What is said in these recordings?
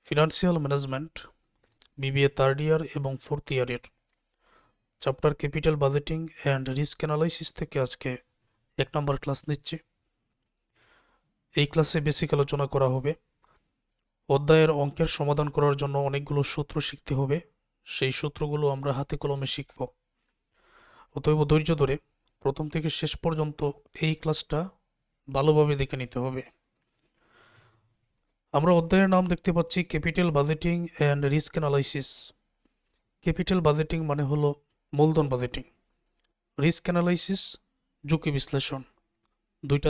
Financial management BBA third year এবং fourth ইয়ারের chapter capital budgeting and risk analysis থেকে আজকে 1 নম্বর ক্লাস নিচ্ছি। এই ক্লাসে বেসিক আলোচনা করা হবে। অধ্যায়ের অঙ্কের সমাধান করার জন্য অনেকগুলো সূত্র শিখতে হবে, সেই সূত্রগুলো আমরা হাতে কলমে শিখব। অতএব ধৈর্য ধরে প্রথম থেকে শেষ পর্যন্ত এই ক্লাসটা ভালোভাবে দেখে নিতে হবে। আমরা অধ্যায়ের নাম দেখতে পাচ্ছি capital budgeting and risk analysis. Capital budgeting মানে হলো মূলধন বাজেটিং, রিস্ক অ্যানালাইসিস ঝুঁকি বিশ্লেষণ,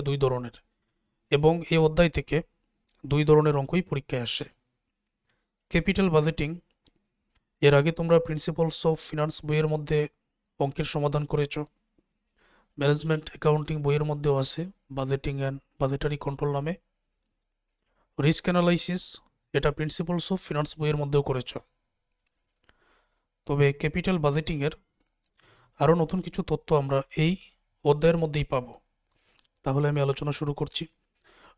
দুই ধরনের, এবং এই অধ্যায় থেকে 2 ধরনের অঙ্কই পরীক্ষায় আসে। ক্যাপিটাল বাজেটিং এর আগে তোমরা প্রিন্সিপালস অফ ফিনান্স বইয়ের মধ্যে অঙ্কের সমাধান করেছ, ম্যানেজমেন্ট অ্যাকাউন্টিং বইয়ের মধ্যেও আছে বাজেটিং অ্যান্ড বাজেটারি কন্ট্রোল নামে। রিস্ক অ্যানালাইসিস এটা প্রিন্সিপালস অফ ফিনান্স বইয়ের মধ্যেও করেছ। তবে ক্যাপিটাল বাজেটিংয়ের আরও নতুন কিছু তথ্য আমরা এই অধ্যায়ের মধ্যেই পাব। তাহলে আমি আলোচনা শুরু করছি।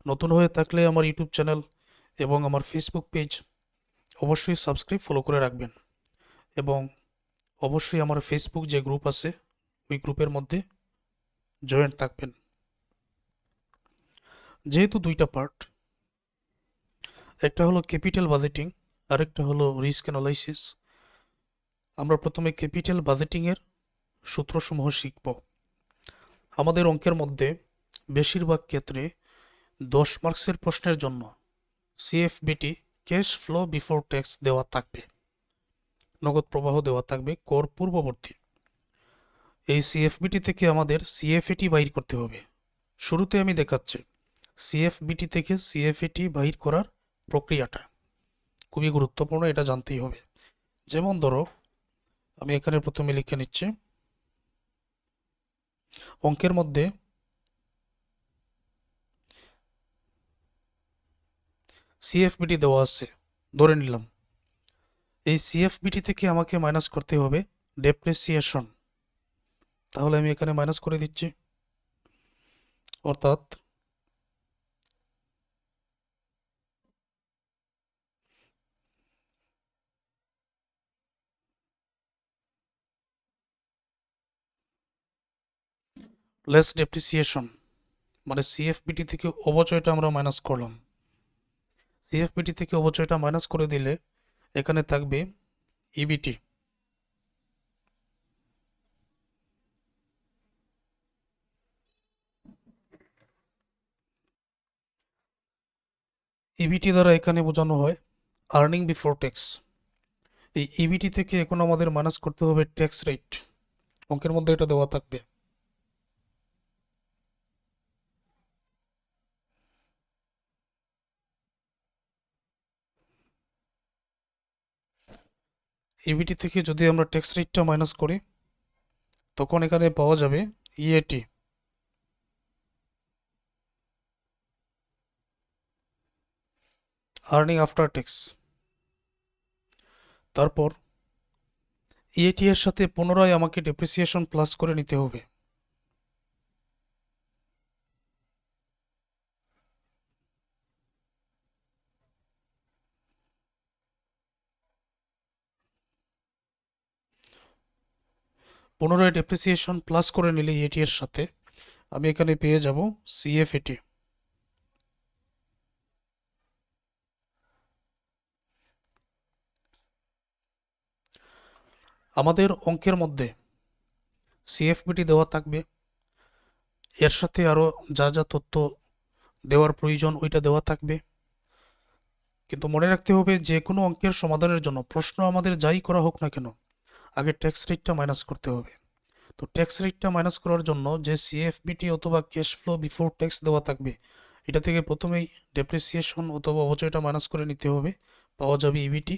নতুন হয়ে থাকলে আমার ইউটিউব চ্যানেল এবং আমার ফেসবুক পেজ অবশ্যই সাবস্ক্রাইব ফলো করে রাখবেন, এবং অবশ্যই আমার ফেসবুক যে গ্রুপ আছে ওই গ্রুপের মধ্যে জয়েন্ট থাকবেন। যেহেতু 2টা পার্ট, একটা হলো ক্যাপিটাল বাজেটিং, আরেকটা হলো রিস্ক অ্যানালাইসিস, আমরা প্রথমে ক্যাপিটাল বাজেটিংয়ের সূত্রসমূহ শিখব। আমাদের অঙ্কের মধ্যে বেশিরভাগ ক্ষেত্রে 10 মার্কসের প্রশ্নের জন্য সিএফবিটি ক্যাশ ফ্লো বিফোর ট্যাক্স দেওয়া থাকবে, নগদ প্রবাহ দেওয়া থাকবে কর পূর্ববর্তী। এই সিএফবিটি থেকে আমাদের সিএফএটি বাহির করতে হবে। শুরুতে আমি দেখাচ্ছি সিএফবিটি থেকে সিএফএটি বাহির করার প্রক্রিয়াটা খুবই গুরুত্বপূর্ণ, এটা জানতেই হবে। যেমন ধরো, আমি এখানে প্রথমে লিখে নিচ্ছি, অঙ্কের মধ্যে সিএফবিটি দেওয়া আছে, ধরে নিলাম। এই সিএফবিটি থেকে আমাকে মাইনাস করতে হবে ডেপ্রিসিয়েশন, তাহলে আমি এখানে মাইনাস করে দিচ্ছি। অর্থাৎ লেস ডেপ্রিসিয়েশন মানে সিএফবিটি থেকে অবচয়টা আমরা মাইনাস করলাম। সিএফবিটি থেকে অবচয়টা মাইনাস করে দিলে এখানে থাকবে ইবিটি। ইবিটি দ্বারা এখানে বোঝানো হয় আর্নিং বিফোর ট্যাক্স। এই ইবিটি থেকে এখন আমাদের মাইনাস করতে হবে ট্যাক্স রেট, অঙ্কের মধ্যে এটা দেওয়া থাকবে। ইবিটি থেকে যদি আমরা ট্যাক্স রেটটা মাইনাস করি তখন এখানে পাওয়া যাবে ইএটি। Earning after tax. তারপর ইএটি এর সাথে পুনরায় আমাকে ডেপ্রিসিয়েশন প্লাস করে নিতে হবে। পুনরায় ডেপ্রিসিয়েশন প্লাস করে নিলে ইএটি এর সাথে আমি এখানে পেয়ে যাব সিএফএটি। আমাদের অঙ্কের মধ্যে সিএফবিটি দেওয়া থাকবে, এর সাথে আরও যা যা তথ্য দেওয়ার প্রয়োজন ওইটা দেওয়া থাকবে। কিন্তু মনে রাখতে হবে যে কোনো অঙ্কের সমাধানের জন্য প্রশ্ন আমাদের যাই করা হোক না কেন আগে ট্যাক্স রেটটা মাইনাস করতে হবে। তো ট্যাক্স রেটটা মাইনাস করার জন্য যে সিএফবিটি অথবা ক্যাশ ফ্লো বিফোর ট্যাক্স দেওয়া থাকবে এটা থেকে প্রথমেই ডেপ্রিসিয়েশন অথবা অবচয়টা মাইনাস করে নিতে হবে, পাওয়া যাবে ইবিটি।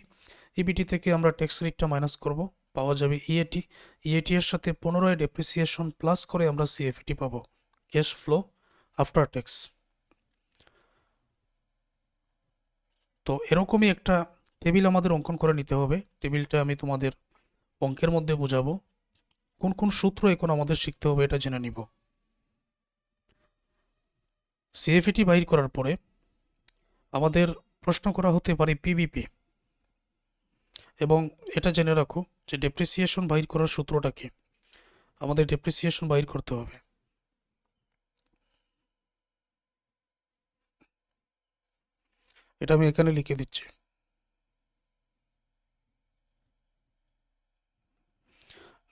ইবিটি থেকে আমরা ট্যাক্স রেটটা মাইনাস করব, পাওয়া যাবে ইএটি। ইএটি এর সাথে পুনরায় ডেপ্রিসিয়েশন প্লাস করে আমরা সিএফটি পাবো, ক্যাশ ফ্লো আফটার ট্যাক্স। তো এরকমই একটা টেবিল আমাদের অঙ্কন করে নিতে হবে। টেবিলটা আমি তোমাদের অঙ্কের মধ্যে বোঝাবো, কোন কোন সূত্র এখন আমাদের শিখতে হবে এটা জেনে নিব। সিএফটি বাহির করার পরে আমাদের প্রশ্ন করা হতে পারে পিবিপি, এবং এটা জেনে রাখো যে ডেপ্রিসিয়েশন বাইর করার সূত্রটা কি। আমাদের ডেপ্রিসিয়েশন বাইর করতে হবে। এটা আমি এখানে লিখে দিচ্ছি।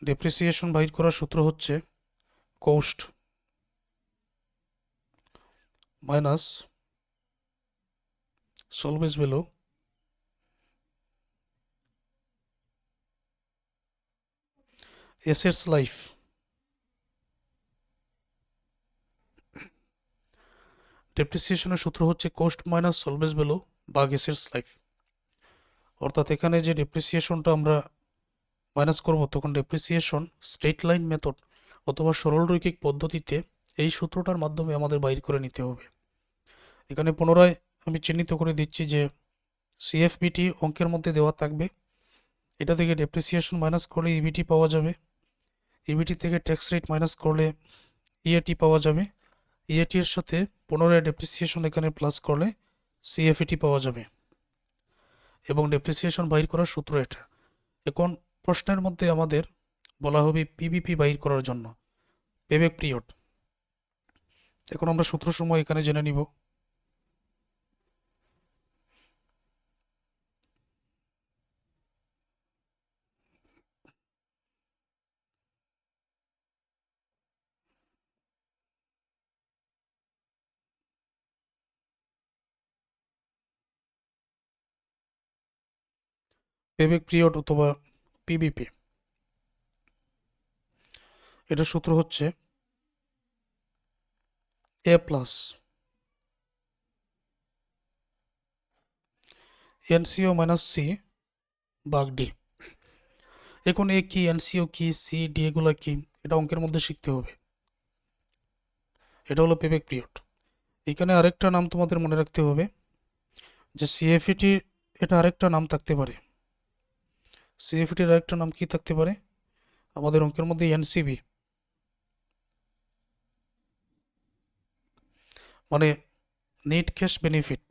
ডেপ্রিসিয়েশন বাইর করার সূত্র হচ্ছে cost minus salvage value assets life. ডেপ্রিসিয়েশনের সূত্র হচ্ছে কোস্ট মাইনাস সলভেজ ভ্যালু ভাগ অ্যাসেটস লাইফ। অর্থাৎ এখানে যে ডেপ্রিসিয়েশনটা আমরা মাইনাস করব, তখন ডেপ্রিসিয়েশন স্ট্রেট লাইন মেথড অথবা সরলরৈখিক পদ্ধতিতে এই সূত্রটার মাধ্যমে আমাদের বাইর করে নিতে হবে। এখানে পুনরায় আমি চিহ্নিত করে দিচ্ছি যে সিএফবিটি অঙ্কের মধ্যে দেওয়া থাকবে। এটা থেকে ডেপ্রিসিয়েশন মাইনাস করলে ইবিটি পাওয়া যাবে, ইবিটি থেকে ট্যাক্স রেট মাইনাস করলে ইএটি পাওয়া যাবে, ইএটির সাথে পুনরায় ডেপ্রিসিয়েশন এখানে প্লাস করলে সিএফইটি পাওয়া যাবে, এবং ডেপ্রিসিয়েশন বাইর করার সূত্র এটা। এখন প্রশ্নের মধ্যে আমাদের বলা হবে পিবিপি বাইর করার জন্য পেব্যাক পিরিয়ড। এখন আমরা সূত্র সময় এখানে জেনে নিব। পেব্যাক পিরিয়ড অথবা পিবিপি, এটার সূত্র হচ্ছে A plus NCO minus C ভাগ ডি। এখন এ কি, এনসিও কি, সি ডি এগুলো কি, এটা অঙ্কের মধ্যে শিখতে হবে। এটা হলো পেব্যাক পিরিয়ড। এখানে আরেকটা নাম তোমাদের মনে রাখতে হবে যে সিএফইটি, এটা আরেকটা নাম থাকতে পারে। সিএফইটির আরেকটা নাম কি থাকতে পারে আমাদের অঙ্কের মধ্যে? এনসিবি, মানে নেট ক্যাশ বেনিফিট।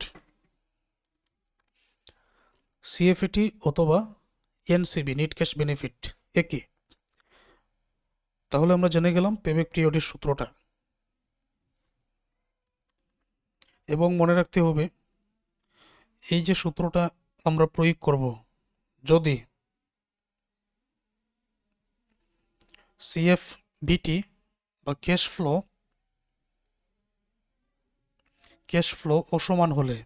সিএফইটি অথবা এনসিবি, নেট ক্যাশ বেনিফিট একই। তাহলে আমরা জেনে গেলাম পেব্যাক পিরিয়ডের সূত্রটা। এবং মনে রাখতে হবে এই যে সূত্রটা আমরা প্রয়োগ করব, যদি সিএফবিটি বা ক্যাশ ফ্লো অসমান হলে,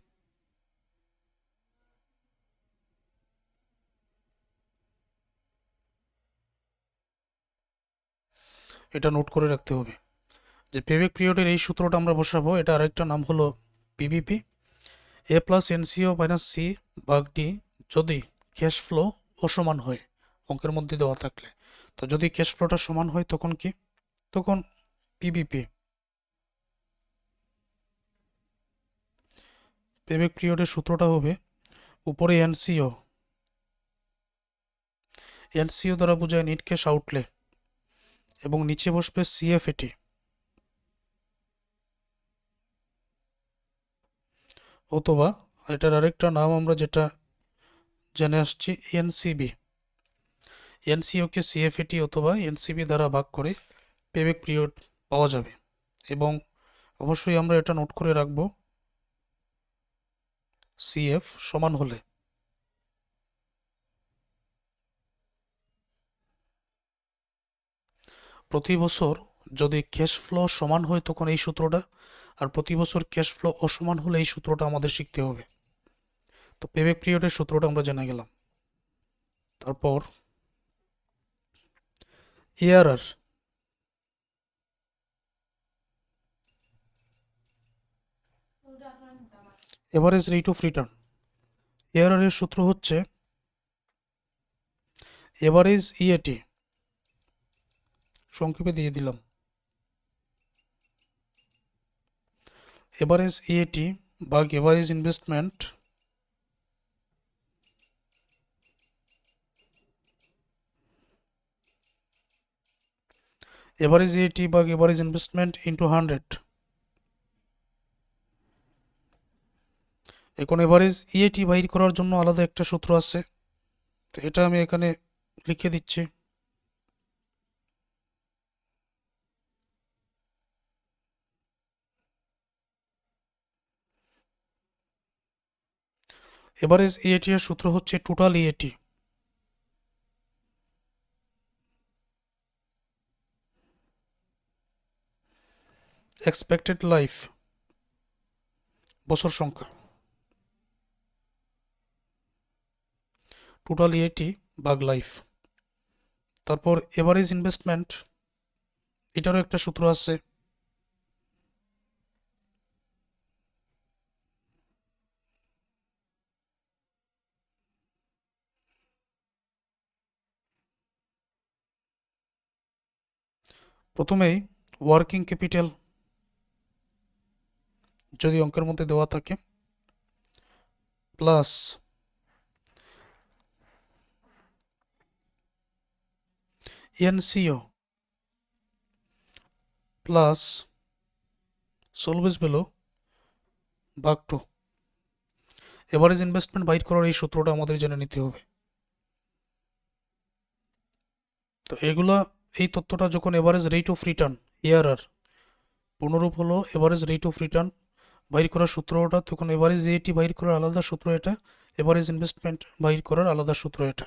এটা নোট করে রাখতে হবে যে পেব্যাক পিরিয়ডের এই সূত্রটা আমরা বসাবো। এটা আরেকটা নাম হলো পিবিপি, এ প্লাস এনসিও মাইনাস সি ভাগ ডি, যদি ক্যাশ ফ্লো অসমান হয় অঙ্কের মধ্যে দেওয়া থাকলে। তো যদি ক্যাশ ফ্লোটা সমান হয় তখন কি? তখন পিবিপি। পেব্যাক পিরিয়ডের সূত্রটা হবে উপরে এনসিও দ্বারা বোঝায় নেট ক্যাশ আউটলে, এবং নিচে বসবে সিএফএটি, অথবা এটার আরেকটা নাম আমরা যেটা জেনে আসছি এনসিবি। এনসিওকে সিএফএটি অথবা এনসিবি দ্বারা ভাগ করে পেব্যাক পিরিয়ড পাওয়া যাবে। এবং অবশ্যই আমরা এটা নোট করে রাখব, সিএফ সমান হলে। প্রতি বছর যদি ক্যাশ ফ্লো সমান হয় তখন এই সূত্রটা, আর প্রতি বছর ক্যাশ ফ্লো অসমান হলে এই সূত্রটা আমাদের শিখতে হবে। তো পেব্যাক পিরিয়ডের সূত্রটা আমরা জেনে গেলাম। তারপর ARR, average rate of return. ARR এর সূত্র হচ্ছে এভারেজ ইএটি, সংক্ষেপে দিয়ে দিলাম এভারেজ ইএটি ভাগ এভারেজ ইনভেস্টমেন্ট এভারেজ ইএটি ভাগ এভারেজ ইনভেস্টমেন্ট ইন্টু 100। এখন এভারেজ ইএটি বাইর করার জন্য আলাদা একটা সূত্র আছে, তো এটা আমি এখানে লিখে দিচ্ছি। এভারেজ ইএটি এর সূত্র হচ্ছে টোটাল ইএটি এক্সপেক্টেড লাইফ বছর সংখ্যা, টোটাল ইএটি ভাগ লাইফ। তারপর এভারেজ ইনভেস্টমেন্ট, এটারও একটা সূত্র আছে, প্রথমেই ওয়ার্কিং ক্যাপিটাল যদি অঙ্কের মধ্যে দেওয়া থাকে প্লাস এনসিও প্লাস সোলভেজ ভ্যালু ভাগ 2। এভারেজ ইনভেস্টমেন্ট বাইর করার এই সূত্রটা আমাদের জেনে নিতে হবে। তো এই তথ্যটা যখন average rate of return ARR পুনরূপ হলো এভারেজ রেট অফ রিটার্ন বাইর করার সূত্রটা, তখন এভারেজ এটি বাইর করার আলাদা সূত্র এটা, এভারেজ ইনভেস্টমেন্ট বাইর করার আলাদা সূত্র এটা।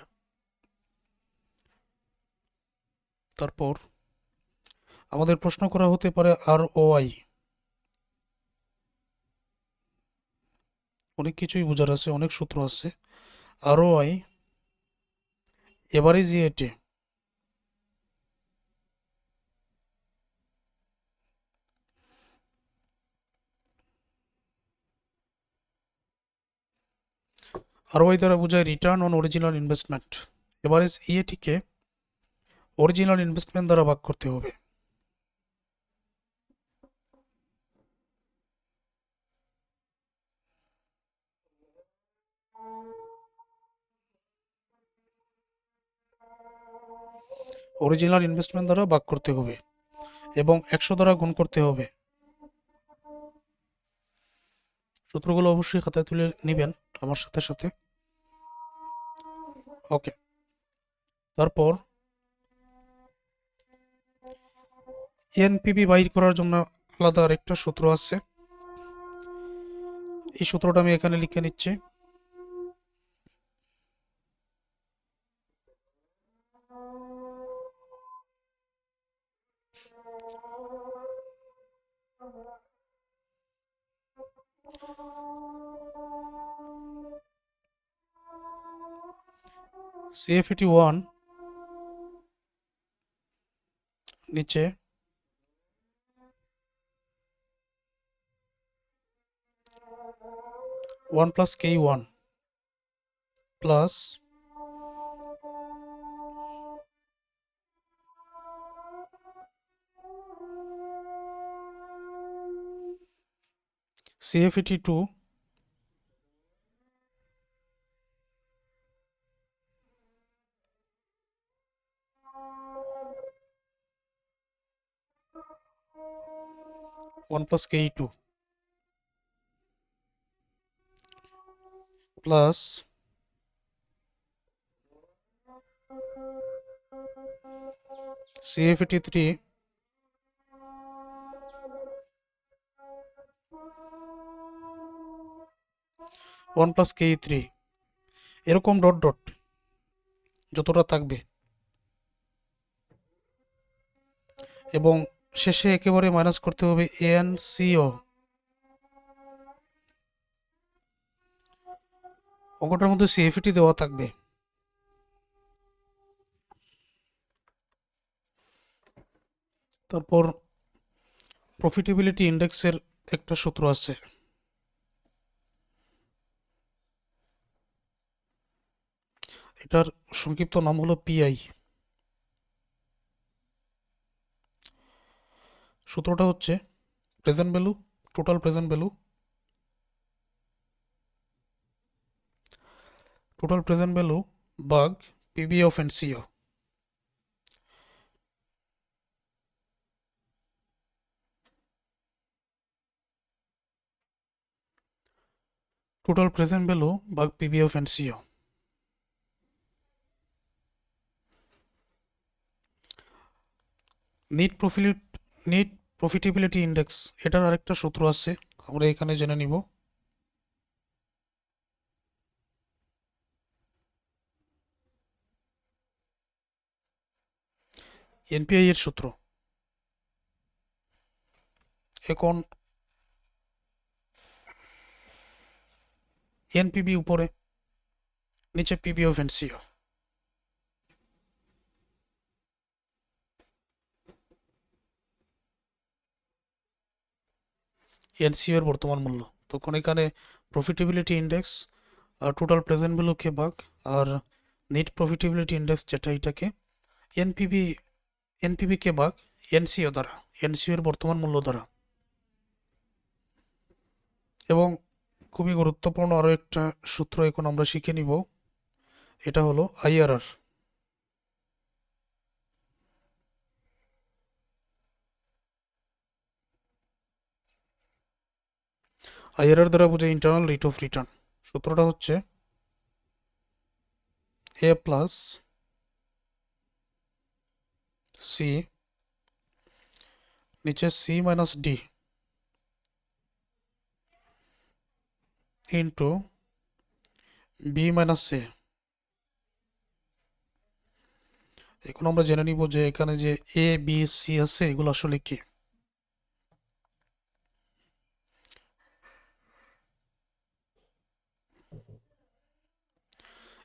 তারপর আমাদের প্রশ্ন করা হতে পারে ROI, অনেক কিছুই বোঝার আছে, অনেক সূত্র আছে। ROI এভারেজ ইএটি ROI দ্বারা বোঝায় return on original investment. Average ইএটিকে অরিজিনাল ইনভেস্টমেন্ট দ্বারা ভাগ করতে হবে। অরিজিনাল ইনভেস্টমেন্ট দ্বারা ভাগ করতে হবে এবং 100 দ্বারা গুণ করতে হবে। সূত্রগুলো অবশ্যই খাতায় তুলে নেবেন আমার সাথে সাথে। ওকে, তারপর এনপিভি বাইর করার জন্য আলাদা আরেকটা সূত্র আছে, এই সূত্রটা আমি এখানে লিখে নিচ্ছি। CFET 1 নিচে 1 plus K1 plus CFET 2 1 plus K2 plus CFET 3 1 plus K3, এরকম ডট ডট যতটা থাকবে, এবং শেষে একেবারে মাইনাস করতে হবে ANCO। অঙ্কটার মধ্যে CFET দেওয়া থাকবে। তারপর প্রফিটেবিলিটি ইন্ডেক্সের একটা সূত্র আছে, এটার সংক্ষিপ্ত নাম হলো PI। সূত্রটা হচ্ছে present value, total present value, total present value ভাগ PB of NCO। Total present value ভাগ PB of NCO. Net profitability index, এটার আরেকটা সূত্র আছে, আমরা এখানে জেনে নিব। এনপিআই এর সূত্র। এখন এনপিবি উপরে, নিচে পিবি অফ এনসিও। এনসিও এর বর্তমান মূল্য, তখন এখানে প্রফিটেবিলিটি ইন্ডেক্স আর টোটাল প্রেজেন্ট ভ্যালুকে ভাগ আর নেট প্রফিটেবিলিটি ইন্ডেক্স যেটা, এটাকে এনপিবিকে ভাগ এনসিও দ্বারা, এনসিও এর বর্তমান মূল্য দ্বারা। এবং খুবই গুরুত্বপূর্ণ আরও একটা সূত্র এখন আমরা শিখে নিব, এটা হলো আইআরআর। আইআরআর দ্বারা বোঝায় ইন্টারনাল রেট অফ রিটার্ন। সূত্রটা হচ্ছে এ প্লাস সি, নিচে C minus D into B minus A. এখন আমরা জেনে নিব যে এখানে যে এ বি সি আছে এগুলো আসলে কি।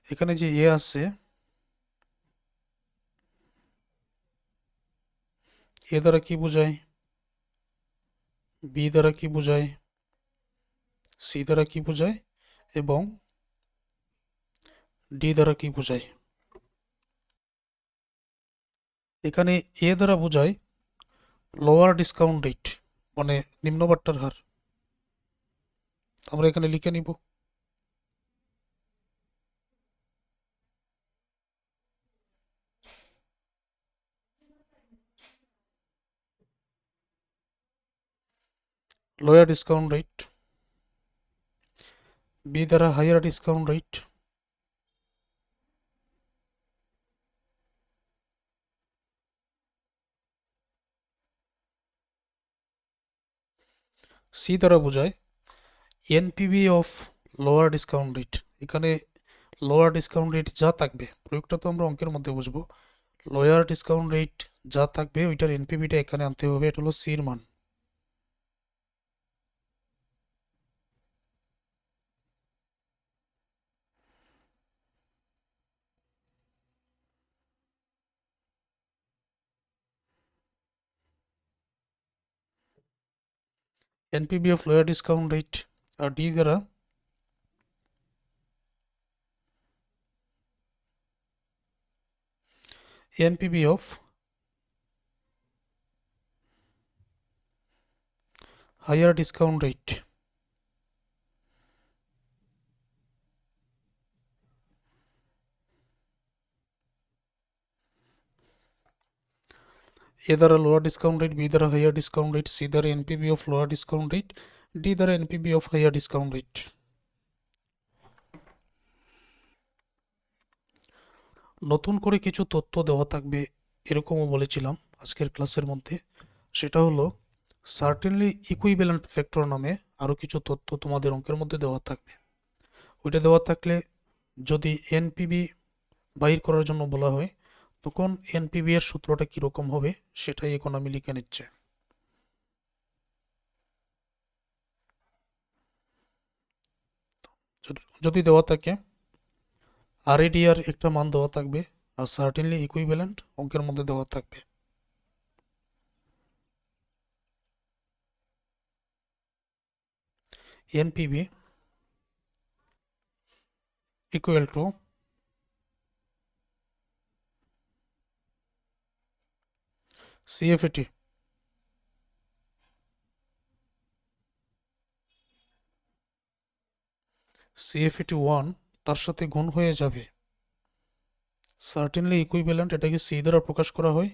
এখানে যে এ আছে, এ দ্বারা কি বোঝায়, বি দ্বারা কি বোঝায়, সি দ্বারা কি বোঝায় এবং ডি দ্বারা কি বোঝায়। এখানে এ দ্বারা বোঝায় লোয়ার ডিসকাউন্ট রেট, মানে নিম্নবাট্টার হার। আমরা এখানে লিখে নিব লোয়ার ডিসকাউন্ট রেট, বি দ্বারা হাইয়ার ডিসকাউন্ট রেট, সি দ্বারা বোঝায় NPV of lower discount rate. এখানে লোয়ার ডিসকাউন্ট রেট যা থাকবে, প্রয়োগটা তো আমরা অঙ্কের মধ্যে বুঝবো, লোয়ার ডিসকাউন্ট রেট যা থাকবে ওইটার এনপিভিটা এখানে আনতে হবে, এটা হলো সির মান। NPV of lower discount rate, আর ডি দ্বারা NPV of higher discount rate. A দ্বারা লোয়ার ডিসকাউন্ট রেট, বি দ্বারা হাইয়ার ডিসকাউন্ট রেট, সি দ্বারা NPV of lower discount rate, D দ্বারা NPV of higher discount rate. নতুন করে কিছু তথ্য দেওয়া থাকবে এরকমও বলেছিলাম আজকের ক্লাসের মধ্যে, সেটা হলো সার্টেনলি ইকুইভ্যালেন্ট ফ্যাক্টর নামে আরও কিছু তথ্য তোমাদের অঙ্কের মধ্যে দেওয়া থাকবে। ওইটা দেওয়া থাকলে যদি এনপিভি বাইর করার জন্য বলা হয়, তখন এনপিভি এর সূত্রটা কীরকম হবে সেটাই এখন আমি লিখে নিচ্ছি। যদি দেওয়া থাকে আরএডিআর একটা মান দেওয়া থাকবে, আর সার্টেনলি ইকুইভ্যালেন্ট অঙ্কের মধ্যে দেওয়া থাকবে। NPV equal to CFAT, CFAT 1 তার সাথে গুণ হয়ে যাবে সার্টেনলি ইকুইভ্যালেন্ট, এটাকে সি দ্বারা প্রকাশ করা হয়,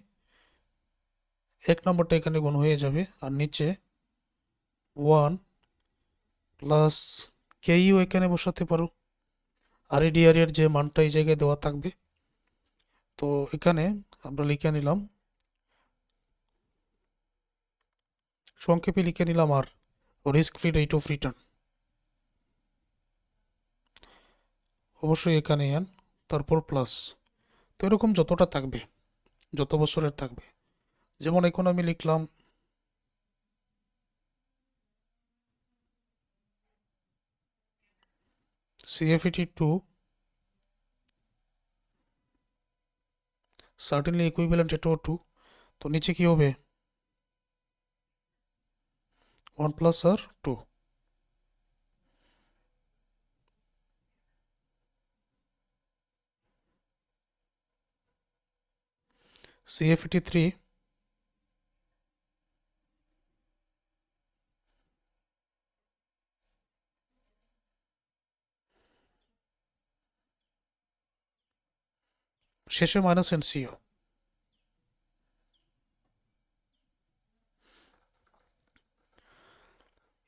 এক নম্বরটা এখানে গুণ হয়ে যাবে, আর নিচে 1 প্লাস কে ইউ এখানে বসাতে পারো, আরএডিআর এর যে মানটা এই জায়গায় দেওয়া থাকবে। তো এখানে আমরা লিখে নিলাম, সংক্ষেপে লিখে নিলাম আর risk free rate of return, অবশ্যই এখানে এন, তারপর প্লাস। তো এরকম যতটা থাকবে, যত বছরের থাকবে, যেমন এখন আমি লিখলাম CFET 2 certainly equivalent এটাও 2, তো নিচে কি হবে 1 প্লাস আর 2। CFET 3 শেষে মাইনাস এনসিও।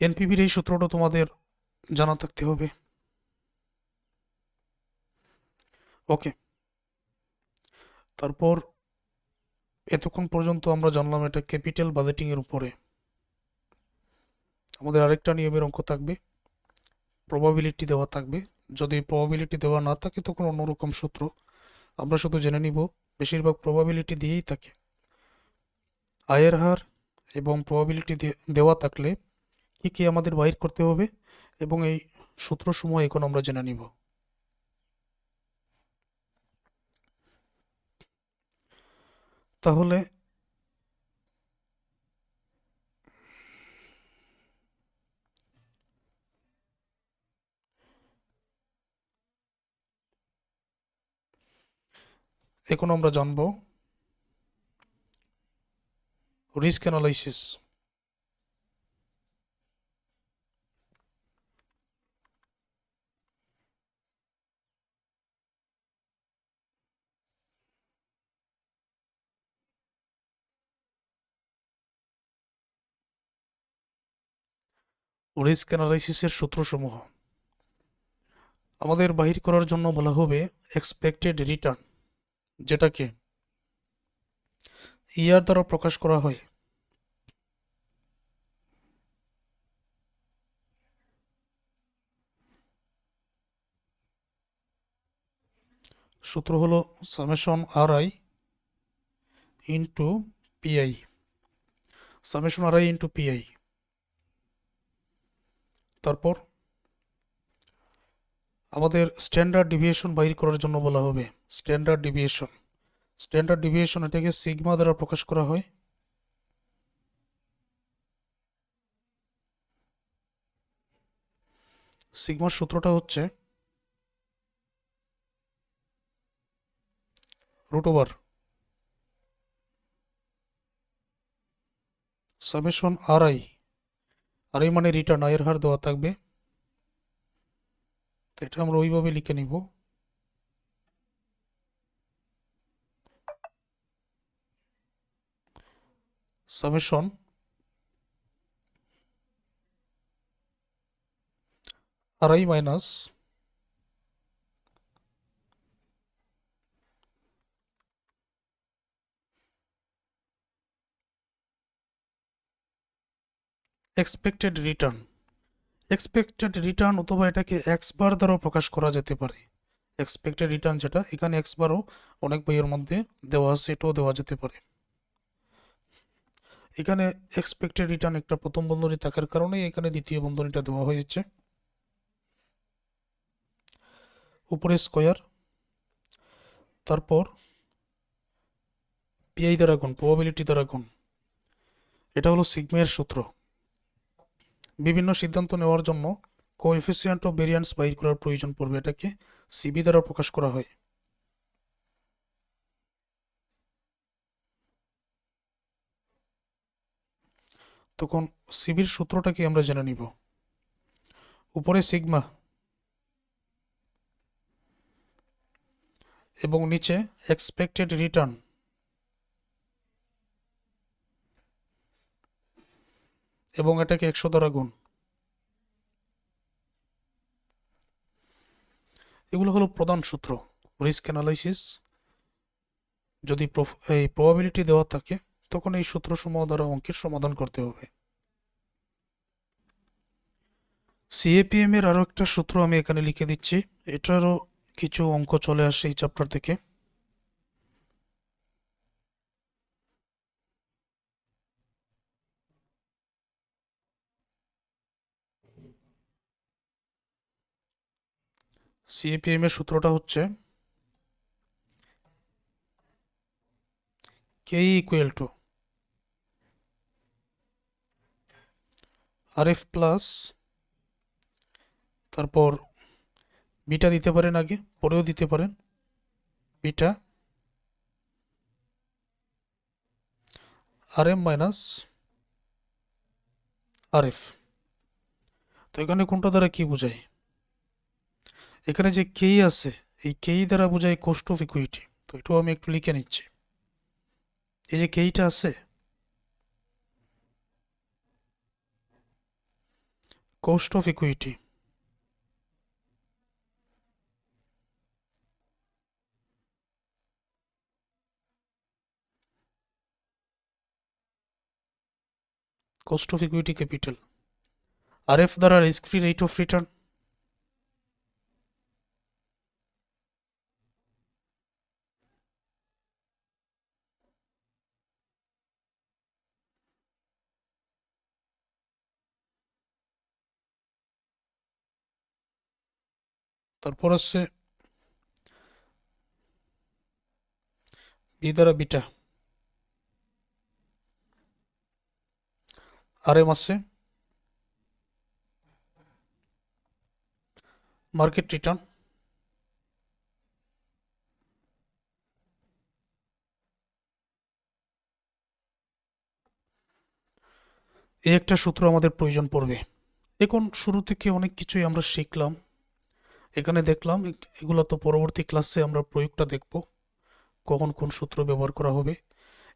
এনপিভির এই সূত্রটা তোমাদের জানা থাকতে হবে। ওকে, তারপর এতক্ষণ পর্যন্ত আমরা জানলাম এটা ক্যাপিটাল বাজেটিং এর উপরে। আমাদের আরেকটা নিয়মের অঙ্ক থাকবে, প্রবাবিলিটি দেওয়া থাকবে। যদি প্রবাবিলিটি দেওয়া না থাকে তখন অন্যরকম সূত্র, আমরা শুধু জেনে নিব বেশিরভাগ প্রবাবিলিটি দিয়েই থাকে। আয়ের হার এবং প্রবাবিলিটি দেওয়া থাকলে কি কি আমাদের বাইর করতে হবে এবং এই সূত্রসমূহ এখন আমরা জেনে নিব। তাহলে এখন আমরা জানব রিস্ক অ্যানালাইসিস। রিস্ক অ্যানালাইসিসের সূত্রসমূহ আমাদের বাহির করার জন্য বলা হবে এক্সপেক্টেড রিটার্ন, যেটাকে ইয়ার দ্বারা প্রকাশ করা হয়। সূত্র হলো summation R I into PI, summation R I into PI. তারপর আমাদের স্ট্যান্ডার্ড ডিভিয়েশন বাইর করার জন্য বলা হবে স্ট্যান্ডার্ড ডিভিয়েশন। স্ট্যান্ডার্ড ডিভিয়েশন এটাকে সিগমা দ্বারা প্রকাশ করা হয়। সিগমার সূত্রটা হচ্ছে root over summation R I, R I মানে রিটার্ন, আয়ের হার দেওয়া থাকবে, তো এটা আমরা ওইভাবে লিখে নিব। Summation R I minus expected return. Expected return অথবা এটাকে এক্স বার দ্বারাও প্রকাশ করা যেতে পারে। এক্সপেক্টেড রিটার্ন যেটা এখানে এক্স বারও অনেক বইয়ের মধ্যে দেওয়া আছে, এটাও দেওয়া যেতে পারে। এখানে এক্সপেক্টেড রিটার্ন একটা প্রথম বন্ধনী থাকার কারণে এখানে দ্বিতীয় বন্ধনীটা দেওয়া হয়েছে। উপরে স্কোয়ার, তারপর পিআই দ্বারা গুণ, প্রবাবিলিটি দ্বারা গুণ। এটা হলো সিগমের সূত্র। বিভিন্ন সিদ্ধান্ত নেওয়ার জন্য কোএফিসিয়েন্ট অফ ভেরিয়েন্স বাইর করার প্রয়োজন পড়বে, এটাকে সিবি দ্বারা প্রকাশ করা হয়। তখন সিবির সূত্রটা কি আমরা জেনে নিব। উপরে সিগমা এবং নিচে এক্সপেক্টেড রিটার্ন, এবং এটাকে 100 দ্বারা গুণ। এগুলো হলো প্রধান সূত্র রিস্ক অ্যানালাইসিস। যদি এই প্রবাবিলিটি দেওয়া থাকে তখন এই সূত্রসমূহ দ্বারা অঙ্কের সমাধান করতে হবে। সিএপিএম এর আরও একটা সূত্র আমি এখানে লিখে দিচ্ছি, এটারও কিছু অঙ্ক চলে আসে এই চ্যাপ্টার থেকে। সিএপিএম এর সূত্রটা হচ্ছে K equal to RF plus, তারপর বিটা দিতে পারেন, আগে পরেও দিতে পারেন, বিটা আর এম মাইনাস আর এফ। তো এখানে কোনটা দ্বারা কি বোঝায়? এখানে যে কেই আছে এই কেই দ্বারা বোঝায় কস্ট অফ ইকুইটি। তো এটাও আমি একটু লিখে নিচ্ছি। এই যে কেইটা আছে, cost of equity, cost of equity capital. আর এফ দ্বারা risk free rate of return, তারপর আছে বি দ্বারা বিটা, আর এম আছে মার্কেট রিটার্ন, এই একটা সূত্র আমাদের প্রয়োজন পড়বে। এখন শুরু থেকে অনেক কিছুই আমরা শিখলাম, এখানে দেখলাম, এগুলো তো পরবর্তী ক্লাসে আমরা প্রয়োগটা দেখব কখন কোন সূত্র ব্যবহার করা হবে।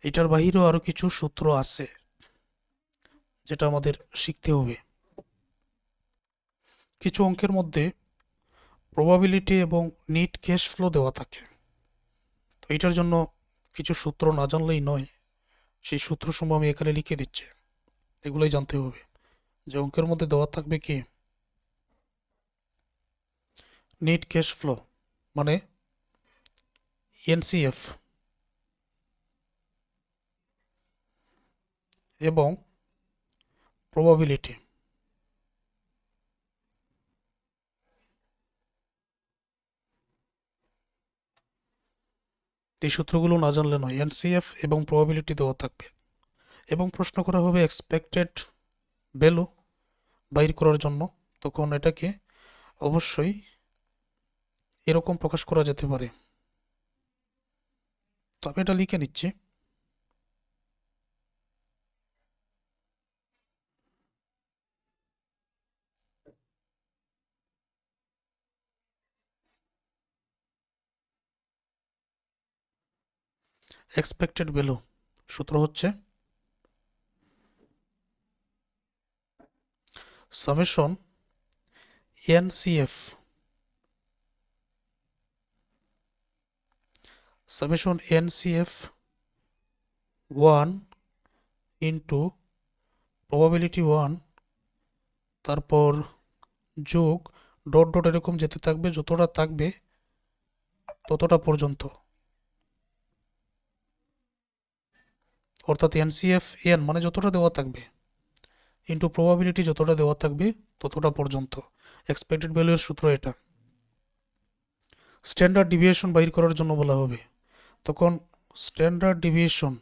এটার বাহিরেও আরও কিছু সূত্র আছে যেটা আমাদের শিখতে হবে। কিছু অঙ্কের মধ্যে প্রবাবিলিটি এবং নিট ক্যাশ ফ্লো দেওয়া থাকে, তো এটার জন্য কিছু সূত্র না জানলেই নয়। সেই সূত্রসমূহ আমি এখানে লিখে দিচ্ছি, এগুলোই জানতে হবে। যে অঙ্কের মধ্যে দেওয়া থাকবে কি নিট ক্যাশ ফ্লো মানে এনসিএফ, এবং প্রবাবিলিটি। এই সূত্রগুলো না জানলে নয়, এনসিএফ এবং প্রবাবিলিটি দেওয়া থাকবে, এবং প্রশ্ন করা হবে এক্সপেক্টেড ভ্যালু বাইর করার জন্য। তখন এটাকে অবশ্যই এরকম প্রকাশ করা যেতে পারে। তো আমি এটা লিখে নিচ্ছি, এক্সপেক্টেড ভ্যালু সূত্র হচ্ছে summation NCF, summation NCF 1 into probability 1, তারপর যোগ ডট ডট এরকম যেতে থাকবে, যতটা থাকবে ততটা পর্যন্ত, অর্থাৎ এনসিএফ এন মানে যতটা দেওয়া থাকবে ইন্টু প্রবাবিলিটি যতটা দেওয়া থাকবে ততটা পর্যন্ত। এক্সপেক্টেড ভ্যালু এর সূত্র এটা। স্ট্যান্ডার্ড ডিভিয়েশন বাইর করার জন্য বলা হবে, তখন স্ট্যান্ডার্ড ডিভিয়েশন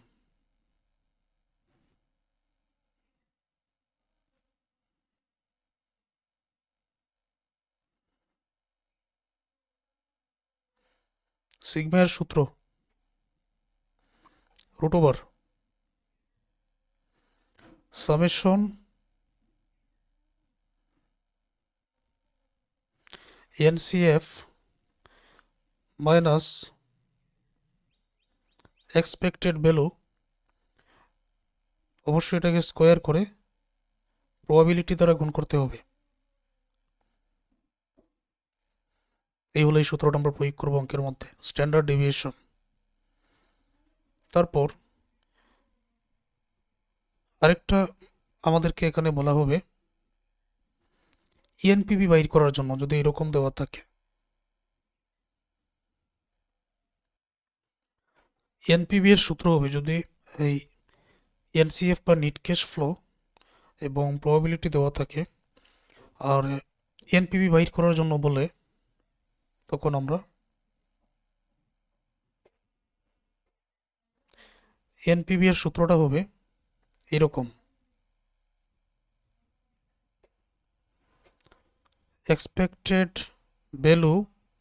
সিগমা এর সূত্র root over summation NCF minus expected value, অবশ্যই এটাকে স্কোয়ার করে প্রবাবিলিটি দ্বারা গুণ করতে হবে। এই হলো এই সূত্রটা আমরা প্রয়োগ করবো অঙ্কের মধ্যে, স্ট্যান্ডার্ড ডেভিয়েশন। তারপর আরেকটা আমাদেরকে এখানে বলা হবে এনপিভি বাইর করার জন্য যদি এরকম দেওয়া থাকে, এনপিভি এর সূত্র হবে যদি এই এনসিএফ বা নেট ক্যাশ ফ্লো এবং প্রবাবিলিটি দেওয়া থাকে আর এনপিভি বাইর করার জন্য বলে, তখন আমরা এনপিভি এর সূত্রটা হবে এরকম, এক্সপেক্টেড ভ্যালু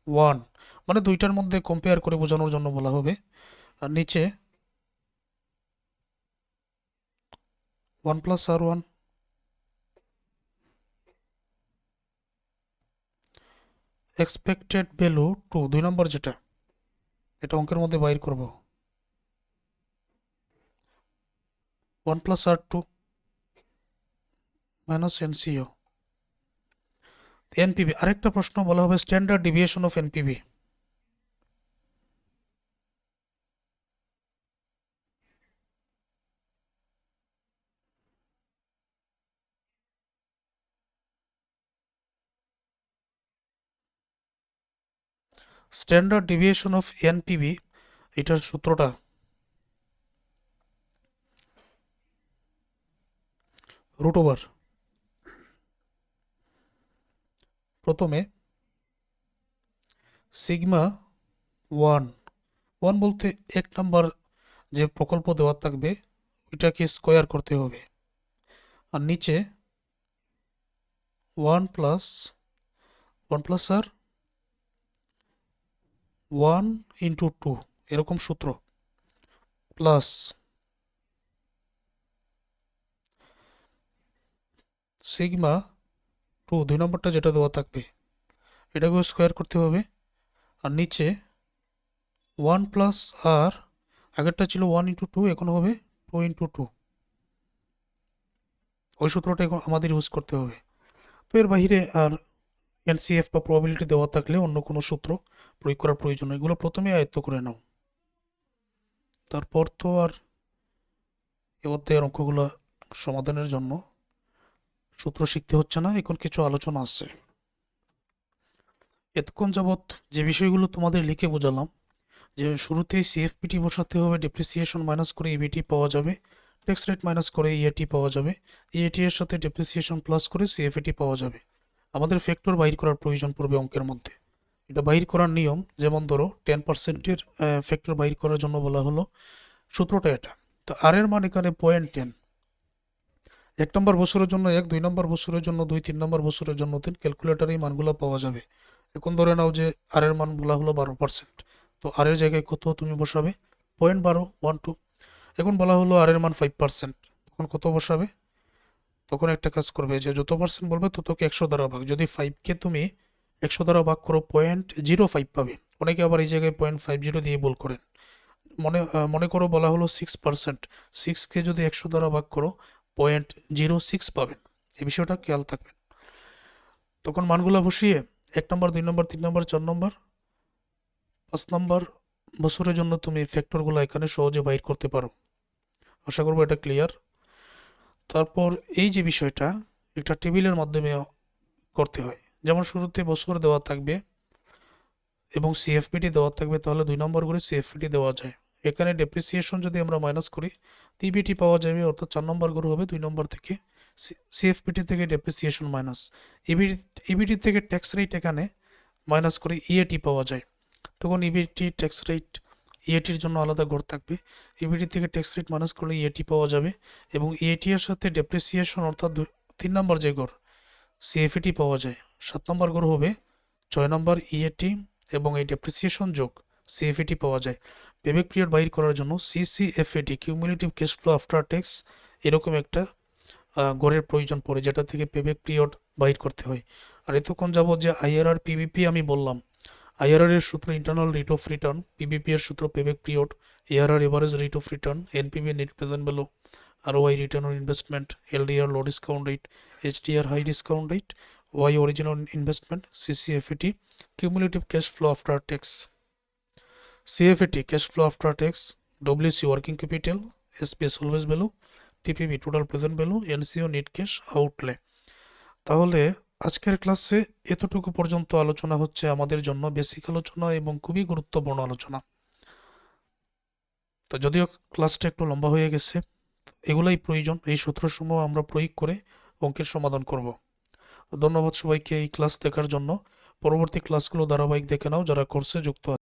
1, মানে দুইটার মধ্যে কম্পেয়ার করে বোঝানোর জন্য বলা হবে। আর নিচে 1 প্লাস R1 এক্সপেক্টেড ভ্যালু 2, 2 নম্বর যেটা, এটা অঙ্কের মধ্যে বাইর করব 1 plus R2 minus NCO. NPV আরেকটা প্রশ্ন বলা হবে standard deviation of NPV. Standard deviation of NPV, এটার সূত্রটা রুট ওভার, প্রথমে সিগমা 1, 1 বলতে এক নাম্বার যে প্রকল্প দেওয়া থাকবে ওইটাকে স্কোয়ার করতে হবে, আর নিচে 1 প্লাস আর 1 ইন্টু 2 এরকম সূত্র, প্লাস সিগমা 2, 2 নম্বরটা যেটা দেওয়া থাকবে এটাকেও স্কোয়ার করতে হবে, আর নিচে 1 প্লাস আর আগেরটা ছিল 1 ইন্টু 2, এখন হবে 2 ইন্টু 2, ওই সূত্রটা এখন আমাদের ইউজ করতে হবে। তো এর বাইরে আর এনসিএফ বা প্রবাবিলিটি দেওয়া থাকলে অন্য কোনো সূত্র প্রয়োগ করার প্রয়োজন, এগুলো প্রথমে আয়ত্ত করে নাও, তারপর তো আর এ অধ্যায়ের অঙ্কগুলো সমাধানের জন্য সূত্র শিখতে হচ্ছে না, এখন কিছু আলোচনা আছে। এতক্ষণ যাবৎ যে বিষয়গুলো তোমাদের লিখে বোঝালাম, যে শুরুতেই সিএফপিটি বসাতে হবে, ডেপ্রিসিয়েশন মাইনাস করে ইবিটি পাওয়া যাবে, ট্যাক্স রেট মাইনাস করে ইএটি পাওয়া যাবে, ইএটি এর সাথে ডেপ্রিসিয়েশন প্লাস করে সিএফএটি পাওয়া যাবে। আমাদের ফ্যাক্টর বাইর করার প্রয়োজন পড়বে অঙ্কের মধ্যে, এটা বাইর করার নিয়ম, যেমন ধরো 10%-এর ফ্যাক্টর বাইর করার জন্য বলা হলো সূত্রটা এটা। তো আর এর মান এখানে 0.10, 1 নম্বর বছরের জন্য 1, 2 নম্বর বছরের জন্য 2, 3 নম্বর বছরের জন্য 3, ক্যালকুলেটারে এই মানগুলো পাওয়া যাবে। এখন ধরে নাও যে আর এর মান বলা হলো 12%, তো আর এর জায়গায় কত তুমি বসাবে 0.12, এখন বলা হলো আর এর মান 5%, তখন কত বসাবে, তখন একটা কাজ করবে যে যত পার্সেন্ট বলবে ততকে 100 দ্বারা ভাগ, যদি 5কে তুমি 100 দ্বারা ভাগ করো 0.05 পাবে, অনেকে আবার এই জায়গায় 0.50 দিয়ে ভুল করেন। মনে করো বলা হলো 6%, 6কে যদি 100 দ্বারা ভাগ করো 0.06 পাবেন, এই বিষয়টা খেয়াল থাকবেন। তখন মানগুলো বসিয়ে 1 নম্বর 2 নম্বর 3 নম্বর 4 নম্বর 5 নম্বর বছরের জন্য তুমি ফ্যাক্টরগুলো এখানে সহজে বাইর করতে পারো। আশা করবো এটা ক্লিয়ার। তারপর এই যে বিষয়টা একটা টেবিলের মাধ্যমে করতে হয়, যেমন শুরুতে বছর দেওয়া থাকবে এবং সিএফপিটি দেওয়া থাকবে, তাহলে 2 নম্বর করে সিএফপিটি দেওয়া যায়। এখানে ডেপ্রিসিয়েশন যদি আমরা মাইনাস করি ইবিটি পাওয়া যাবে, অর্থাৎ 4 নম্বর করে হবে 2 নম্বর থেকে সিএফপিটি থেকে ডেপ্রিসিয়েশন মাইনাস ইবিটি থেকে ট্যাক্স রেট এখানে মাইনাস করে ইএটি পাওয়া যায়, তখন ইবিটি ট্যাক্স রেট ইএটির জন্য আলাদা ঘর থাকবে, ইবিটি থেকে ট্যাক্স রেট মাইনাস করলে ইএটি পাওয়া যাবে, এবং ইএটি এর সাথে ডেপ্রিসিয়েশন অর্থাৎ 3 নম্বর যে ঘর সিএফইটি পাওয়া যায়। 7 নম্বর ঘর হবে 6 নম্বর ইএটি এবং এই ডেপ্রিসিয়েশন যোগ সিএফইটি পাওয়া যায়। পেব্যাক পিরিয়ড বাইর করার জন্য CCFAT cumulative cash flow after tax এরকম একটা গড়ের প্রয়োজন পড়ে, যেটা থেকে পেব্যাক পিরিয়ড বাইর করতে হয়। আর এতক্ষণ যাব যে আইআরআর পিবিপি আমি বললাম, আইআরআর এর সূত্র internal rate of return, PBP এর সূত্র payback period, ARR average rate of return, NPV net present value, ROI return on investment, LDR low discount rate, HDR high discount rate, Y original investment, CCFAT cumulative cash flow after tax, CFAT cash flow after tax, WC working capital, SPS always value, TPB total present value, NCO net cash outlay. তাহলে আজকের ক্লাসে এতটুকু পর্যন্ত আলোচনা হচ্ছে আমাদের জন্য basic আলোচনা এবং খুবই গুরুত্বপূর্ণ আলোচনা। তো যদিও ক্লাসটা একটু লম্বা হয়ে গেছে, এগুলাই প্রয়োজন, এই সূত্রসমূহ আমরা প্রয়োগ করে অঙ্কের সমাধান করব। ধন্যবাদ সবাইকে এই ক্লাস দেখার জন্য। পরবর্তী ক্লাসগুলো ধারাবাহিক দেখে নাও যারা কোর্সে যুক্ত আছে।